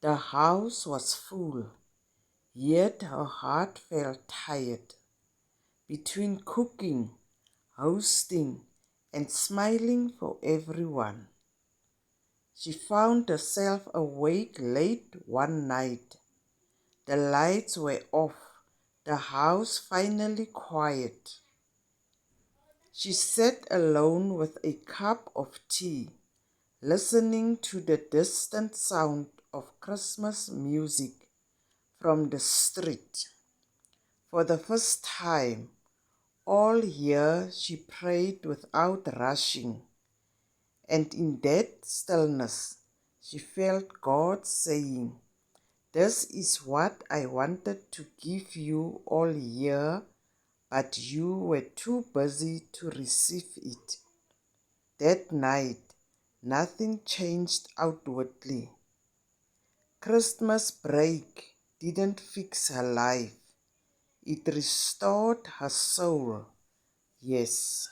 The house was full, yet her heart felt tired. Between cooking, hosting, and smiling for everyone, she found herself awake late one night. The lights were off, the house finally quiet. She sat alone with a cup of tea, listening to the distant sound of Christmas music from the street. For the first time all year, she prayed without rushing, and in that stillness, she felt God saying, "This is what I wanted to give you all year, but you were too busy to receive it." That night, nothing changed outwardly. Christmas break didn't fix her life, it restored her soul. Yes.